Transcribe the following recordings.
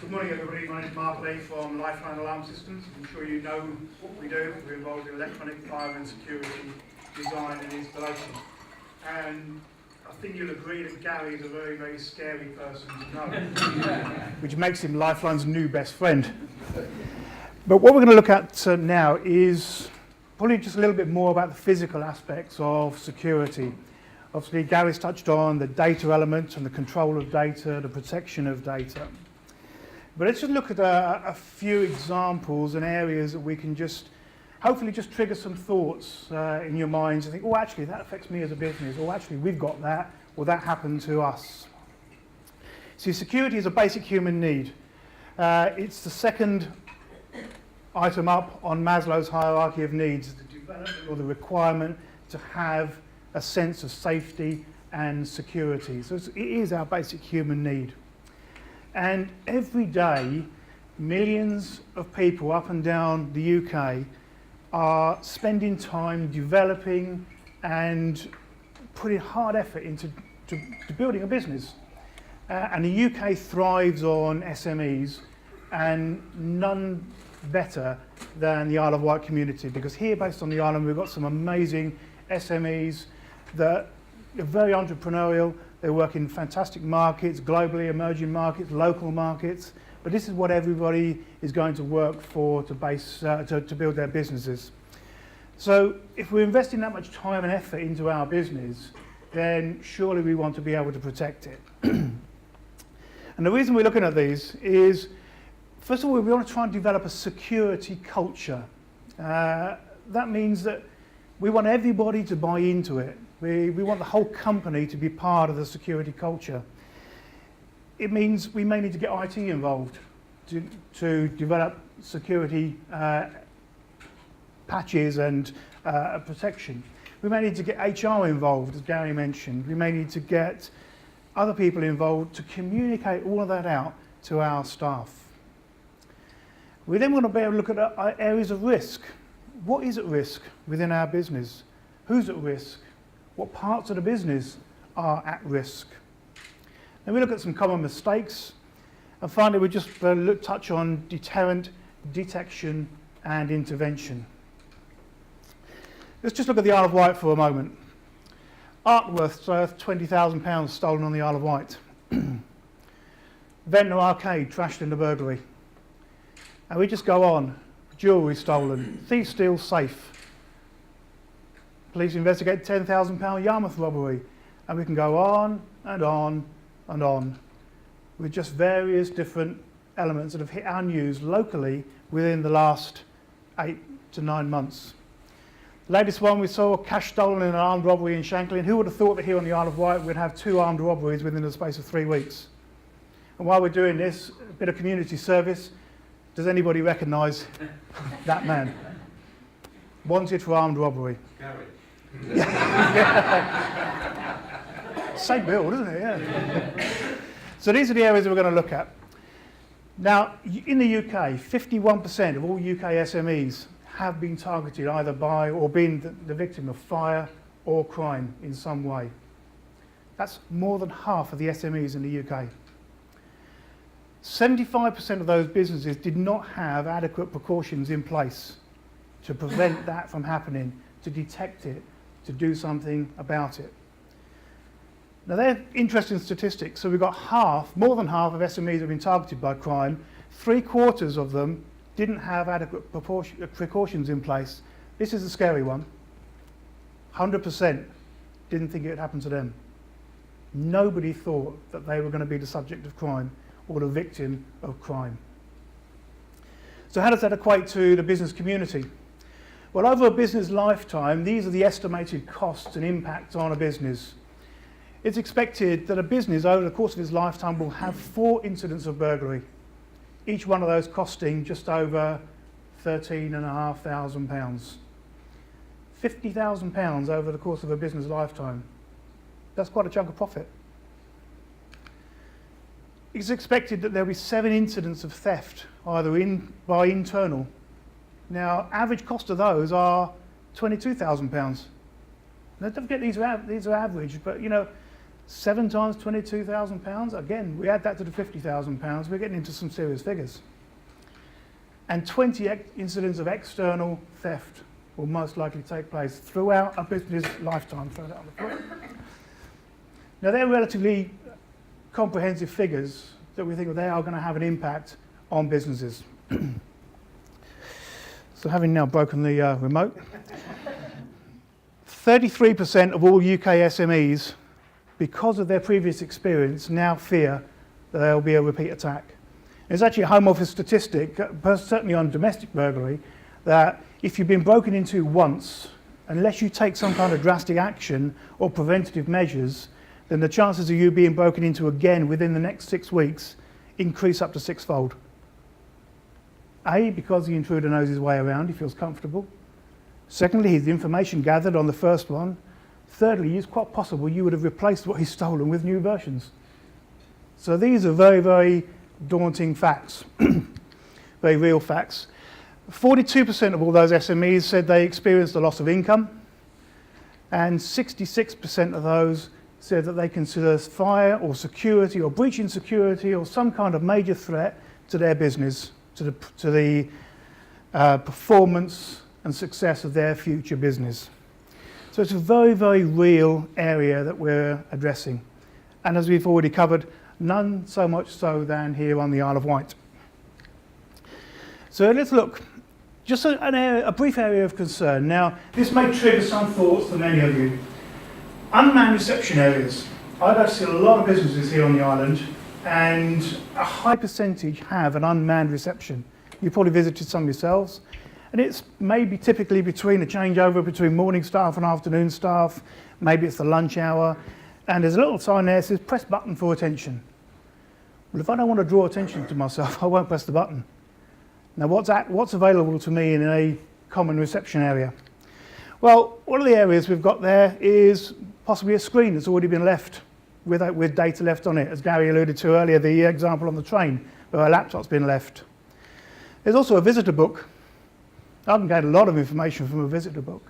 Good morning, everybody. My name is Mark Lee from Lifeline Alarm Systems. I'm sure you know what we do. We're involved in electronic fire and security design and installation. And I think you'll agree that Gary is a very, very scary person to know, which makes him Lifeline's new best friend. But what we're going to look at now is probably just a little bit more about the physical aspects of security. Obviously, Gary's touched on the data element and the control of data, the protection of data. But let's just look at a few examples and areas that we can just, hopefully just trigger some thoughts in your minds and think, oh, actually, that affects me as a business, or actually, we've got that, or that happened to us. See, security is a basic human need. It's the second item up on Maslow's hierarchy of needs, the development or the requirement to have a sense of safety and security. So it is our basic human need. And every day, millions of people up and down the UK are spending time developing and putting hard effort into building a business. And the UK thrives on SMEs, and none better than the Isle of Wight community, because here, based on the island, we've got some amazing SMEs that are very entrepreneurial. They work in fantastic markets, globally emerging markets, local markets. But this is what everybody is going to work for to build their businesses. So if we're investing that much time and effort into our business, then surely we want to be able to protect it. And the reason we're looking at these is, first of all, we want to try and develop a security culture. That means that we want everybody to buy into it. We want the whole company to be part of the security culture. It means we may need to get IT involved to develop security patches and protection. We may need to get HR involved, as Gary mentioned. We may need to get other people involved to communicate all of that out to our staff. We then want to be able to look at areas of risk. What is at risk within our business? Who's at risk? What parts of the business are at risk? Then we look at some common mistakes, and finally we just touch on deterrent, detection and intervention. Let's just look at the Isle of Wight for a moment. Artworth's worth £20,000 stolen on the Isle of Wight. Ventnor Arcade trashed in the burglary. And we just go on. Jewellery stolen. Thief steals safe. Police investigate £10,000 Yarmouth robbery. And we can go on and on and on with just various different elements that have hit our news locally within the last 8 to 9 months. Latest one we saw, cash stolen in an armed robbery in Shanklin. Who would have thought that here on the Isle of Wight we'd have 2 armed robberies within the space of 3 weeks? And while we're doing this, a bit of community service, does anybody recognise that man? Wanted for armed robbery. Gary. Same build, isn't it? Yeah. So these are the areas that we're going to look at. Now, in the UK, 51% of all UK SMEs have been targeted either by or been the victim of fire or crime in some way. That's more than half of the SMEs in the UK. 75% of those businesses did not have adequate precautions in place to prevent that from happening, to detect it, to do something about it. Now they're interesting statistics. So we've got more than half of SMEs have been targeted by crime. 3/4 of them didn't have adequate precautions in place. This is a scary one. 100% didn't think it would happen to them. Nobody thought that they were going to be the subject of crime or the victim of crime. So how does that equate to the business community? Well, over a business lifetime, these are the estimated costs and impact on a business. It's expected that a business over the course of its lifetime will have 4 incidents of burglary, each one of those costing just over £13,500. £50,000 over the course of a business lifetime. That's quite a chunk of profit. It's expected that there'll be 7 incidents of theft, either by internal. Now, average cost of those are £22,000. Now, don't forget these are average, but you know, 7 times £22,000. Again, we add that to the £50,000, we're getting into some serious figures. And 20 incidents of external theft will most likely take place throughout a business lifetime. Throw that on the floor. Now, they're relatively comprehensive figures that we think they are going to have an impact on businesses. So having now broken the remote, 33% of all UK SMEs, because of their previous experience, now fear that there will be a repeat attack. There's actually a Home Office statistic, certainly on domestic burglary, that if you've been broken into once, unless you take some kind of drastic action or preventative measures, then the chances of you being broken into again within the next 6 weeks increase up to 6-fold. A, because the intruder knows his way around, he feels comfortable. Secondly, his information gathered on the first one. Thirdly, it's quite possible you would have replaced what he's stolen with new versions. So these are very, very daunting facts, very real facts. 42% of all those SMEs said they experienced a loss of income, and 66% of those said that they consider fire or security or breach in security or some kind of major threat to their business, to the performance and success of their future business. So it's a very, very real area that we're addressing. And as we've already covered, none so much so than here on the Isle of Wight. So let's look, just a brief area of concern. Now, this may trigger some thoughts for many of you. Unmanned reception areas. I go to see a lot of businesses here on the island, and a high percentage have an unmanned reception. You probably visited some yourselves, and it's maybe typically between a changeover between morning staff and afternoon staff, maybe it's the lunch hour, and there's a little sign there that says press button for attention. Well, if I don't want to draw attention to myself, I won't press the button. Now, what's available to me in a common reception area? Well, one of the areas we've got there is possibly a screen that's already been left with data left on it, as Gary alluded to earlier, the example on the train where a laptop's been left. There's also a visitor book. I can get a lot of information from a visitor book.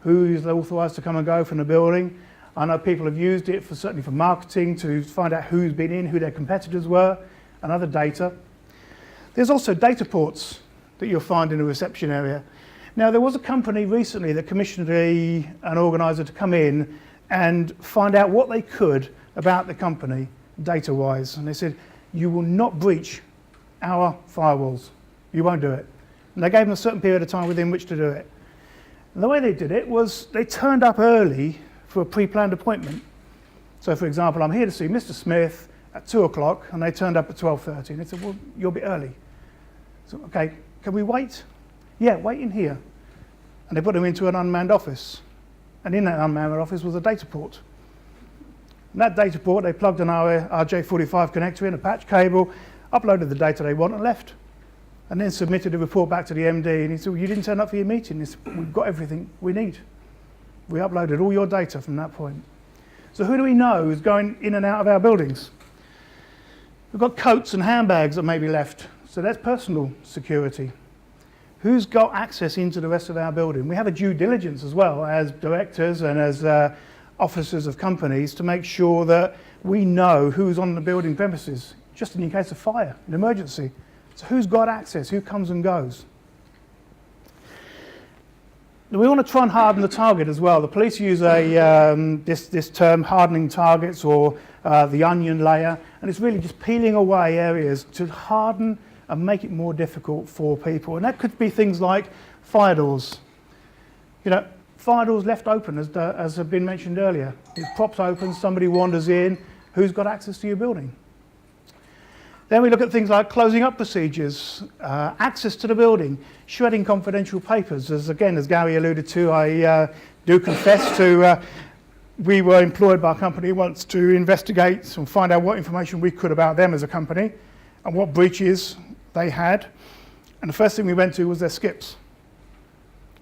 Who is authorised to come and go from the building. I know people have used it certainly for marketing, to find out who's been in, who their competitors were, and other data. There's also data ports that you'll find in a reception area. Now, there was a company recently that commissioned an organiser to come in and find out what they could about the company, data-wise. And they said, you will not breach our firewalls. You won't do it. And they gave them a certain period of time within which to do it. And the way they did it was they turned up early for a pre-planned appointment. So, for example, I'm here to see Mr. Smith at 2 o'clock, and they turned up at 12:30. And they said, well, you're a bit early. So, okay, can we wait? Yeah, wait in here. And they put them into an unmanned office. And in that unmanned office was a data port. And that data port, they plugged an RJ45 connector in, a patch cable, uploaded the data they want and left. And then submitted a report back to the MD. And he said, well, you didn't turn up for your meeting. He said, we've got everything we need. We uploaded all your data from that point. So who do we know is going in and out of our buildings? We've got coats and handbags that may be left. So that's personal security. Who's got access into the rest of our building? We have a due diligence as well as directors and as officers of companies to make sure that we know who's on the building premises, just in case of fire, an emergency. So who's got access? Who comes and goes? We want to try and harden the target as well. The police use this term, hardening targets, or the onion layer, and it's really just peeling away areas to harden and make it more difficult for people. And that could be things like fire doors. You know, fire doors left open, as have been mentioned earlier. It props open, somebody wanders in, who's got access to your building? Then we look at things like closing up procedures, access to the building, shredding confidential papers. As Gary alluded to, I do confess to, we were employed by a company once to investigate and find out what information we could about them as a company and what breaches they had. And the first thing we went to was their skips.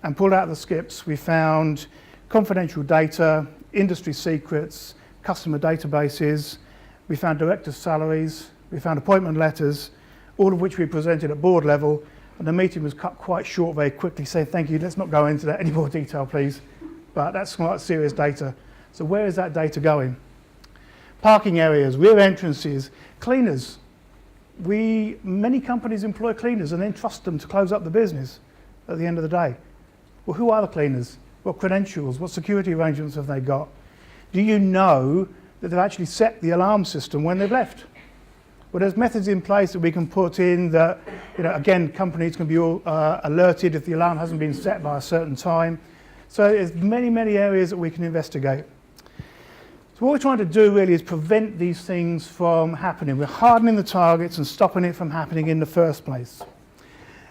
And pulled out the skips, we found confidential data, industry secrets, customer databases, we found directors' salaries, we found appointment letters, all of which we presented at board level, and the meeting was cut quite short very quickly, saying, thank you, let's not go into that any more detail, please. But that's quite serious data. So where is that data going? Parking areas, rear entrances, cleaners. Many companies employ cleaners and then trust them to close up the business at the end of the day. Well, who are the cleaners? What credentials, what security arrangements have they got? Do you know that they've actually set the alarm system when they've left? Well, there's methods in place that we can put in that, again, companies can be all, alerted if the alarm hasn't been set by a certain time. So there's many, many areas that we can investigate. So what we're trying to do really is prevent these things from happening. We're hardening the targets and stopping it from happening in the first place.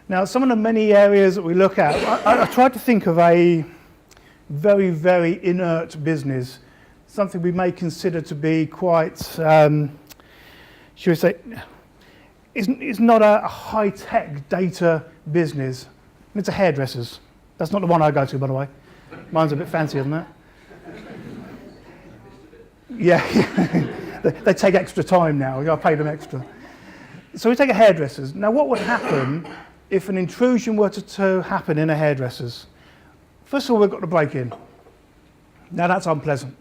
Now, some of the many areas that we look at, I tried to think of a very, very inert business, something we may consider to be quite, should we say, it's not a high-tech data business. It's a hairdresser's. That's not the one I go to, by the way. Mine's a bit fancier than that. Yeah, they take extra time now. I pay them extra. So we take a hairdresser's. Now, what would happen if an intrusion were to happen in a hairdresser's? First of all, we've got to break in. Now, that's unpleasant.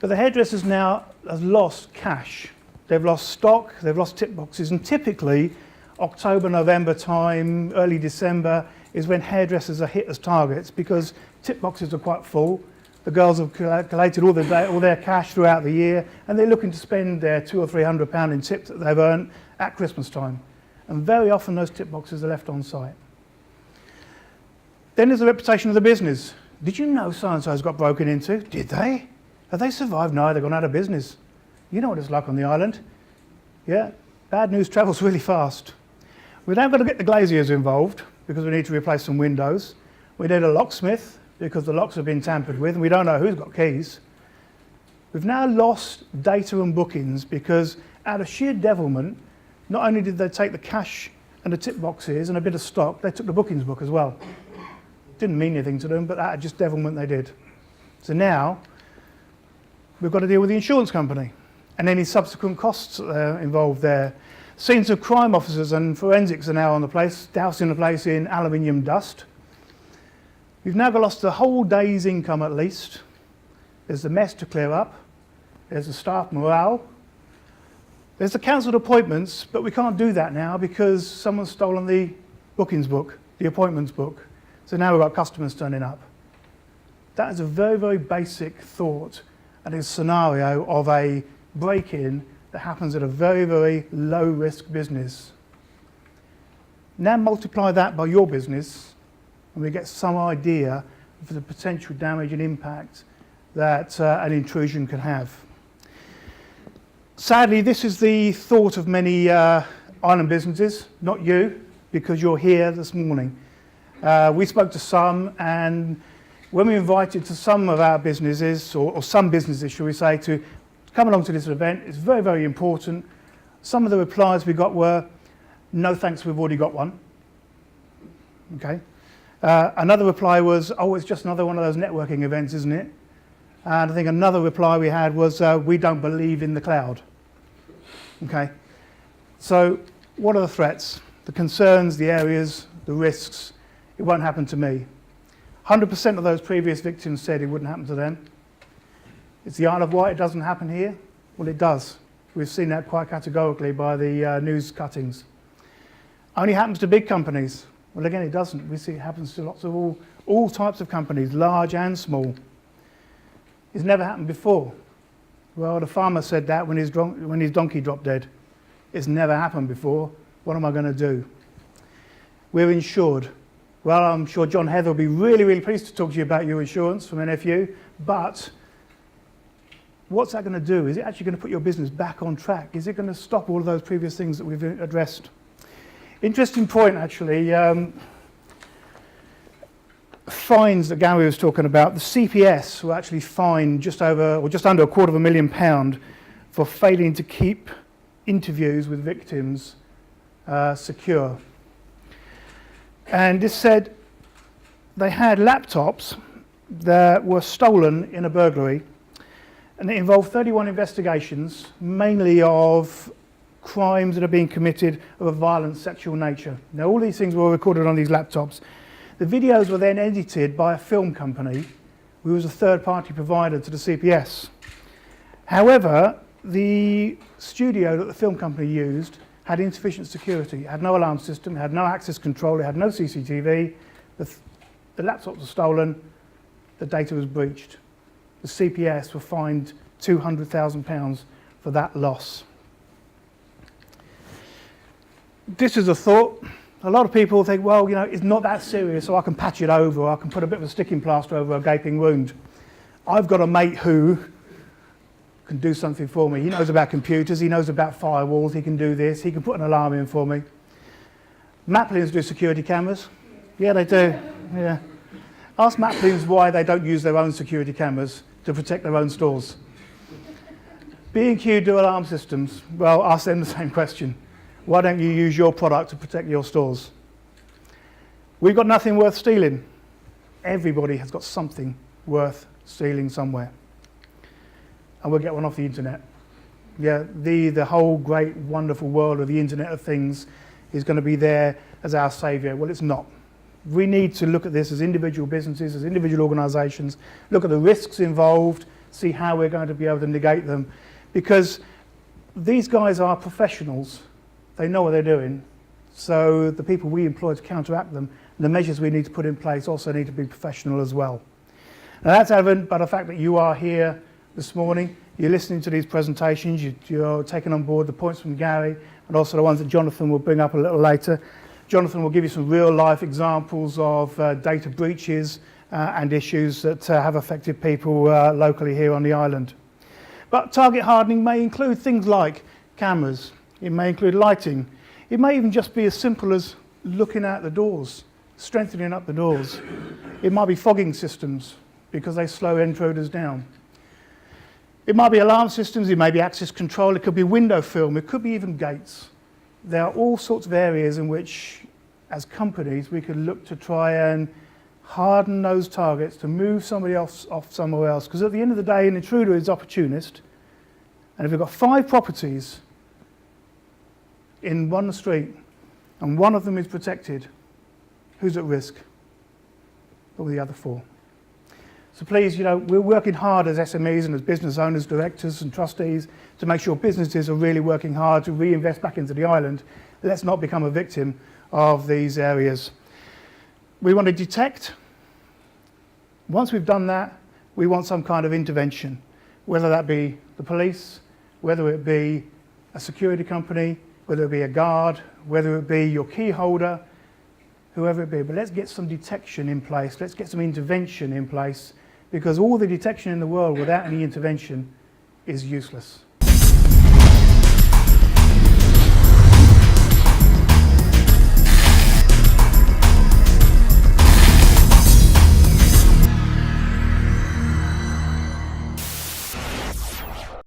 But the hairdressers now have lost cash. They've lost stock, they've lost tip boxes, and typically October, November time, early December is when hairdressers are hit as targets because tip boxes are quite full. The girls have collated all their cash throughout the year, and they're looking to spend their £200 or £300 in tips that they've earned at Christmas time. And very often those tip boxes are left on site. Then there's the reputation of the business. Did you know so-and-so's got broken into? Did they? Have they survived? No, they've gone out of business. You know what it's like on the island. Yeah, bad news travels really fast. We're now going to get the glaziers involved because we need to replace some windows. We need a locksmith because the locks have been tampered with and we don't know who's got keys. We've now lost data and bookings because out of sheer devilment, not only did they take the cash and the tip boxes and a bit of stock, they took the bookings book as well. Didn't mean anything to them, but out of just devilment they did. So now we've got to deal with the insurance company and any subsequent costs involved there. Scenes of crime officers and forensics are now on the place, dousing the place in aluminium dust. We've now lost the whole day's income at least. There's the mess to clear up. There's the staff morale. There's the cancelled appointments, but we can't do that now because someone's stolen the bookings book, the appointments book. So now we've got customers turning up. That is a very, very basic thought and a scenario of a break-in that happens at a very, very low-risk business. Now multiply that by your business and we get some idea of the potential damage and impact that an intrusion can have. Sadly, this is the thought of many island businesses, not you, because you're here this morning. We spoke to some, and when we invited to some of our businesses, or some businesses, shall we say, to come along to this event, it's very, very important. Some of the replies we got were, no thanks, we've already got one. Okay. Another reply was, oh, it's just another one of those networking events, isn't it? And I think another reply we had was, we don't believe in the cloud. Okay. So what are the threats? The concerns, the areas, the risks. It won't happen to me. 100% of those previous victims said it wouldn't happen to them. It's the Isle of Wight, it doesn't happen here? Well, it does. We've seen that quite categorically by the news cuttings. Only happens to big companies. Well, again, it doesn't. We see it happens to lots of all types of companies, large and small. It's never happened before. Well, the farmer said that when his donkey dropped dead. It's never happened before. What am I going to do? We're insured. Well, I'm sure John Heather will be really, really pleased to talk to you about your insurance from NFU, but what's that going to do? Is it actually going to put your business back on track? Is it going to stop all of those previous things that we've addressed? Interesting point, actually. Fines that Gary was talking about. The CPS will actually fine just under £250,000 for failing to keep interviews with victims secure. And this said they had laptops that were stolen in a burglary, and it involved 31 investigations, mainly of crimes that are being committed of a violent sexual nature. Now, all these things were recorded on these laptops. The videos were then edited by a film company who was a third-party provider to the CPS. However, the studio that the film company used had insufficient security. It had no alarm system, it had no access control, it had no CCTV. The laptops were stolen, the data was breached. The CPS were fined £200,000 for that loss. This is a thought. A lot of people think, well, you know, it's not that serious, so I can patch it over, or I can put a bit of a sticking plaster over a gaping wound. I've got a mate who can do something for me. He knows about computers, he knows about firewalls, he can do this, he can put an alarm in for me. Maplins do security cameras. Yeah, they do. Yeah. Ask Maplins why they don't use their own security cameras to protect their own stores. B&Q do alarm systems. Well, ask them the same question. Why don't you use your product to protect your stores? We've got nothing worth stealing. Everybody has got something worth stealing somewhere. And we'll get one off the internet. Yeah, the whole great, wonderful world of the Internet of Things is going to be there as our saviour. Well, it's not. We need to look at this as individual businesses, as individual organisations, look at the risks involved, see how we're going to be able to negate them. Because these guys are professionals. They know what they're doing. So the people we employ to counteract them, and the measures we need to put in place also need to be professional as well. Now that's evident by the fact that you are here this morning, you're listening to these presentations, you're taking on board the points from Gary and also the ones that Jonathan will bring up a little later. Jonathan will give you some real life examples of data breaches and issues that have affected people locally here on the island. But target hardening may include things like cameras, it may include lighting, it may even just be as simple as looking at the doors, strengthening up the doors. It might be fogging systems because they slow intruders down. It might be alarm systems, it may be access control, it could be window film, it could be even gates. There are all sorts of areas in which, as companies, we could look to try and harden those targets to move somebody else off somewhere else. Because at the end of the day, an intruder is opportunist. And if we've got 5 properties in one street and one of them is protected, who's at risk? Or the other 4? So please, you know, we're working hard as SMEs and as business owners, directors and trustees to make sure businesses are really working hard to reinvest back into the island. Let's not become a victim of these areas. We want to detect. Once we've done that, we want some kind of intervention, whether that be the police, whether it be a security company, whether it be a guard, whether it be your key holder, whoever it be. But let's get some detection in place. Let's get some intervention in place, because all the detection in the world without any intervention is useless.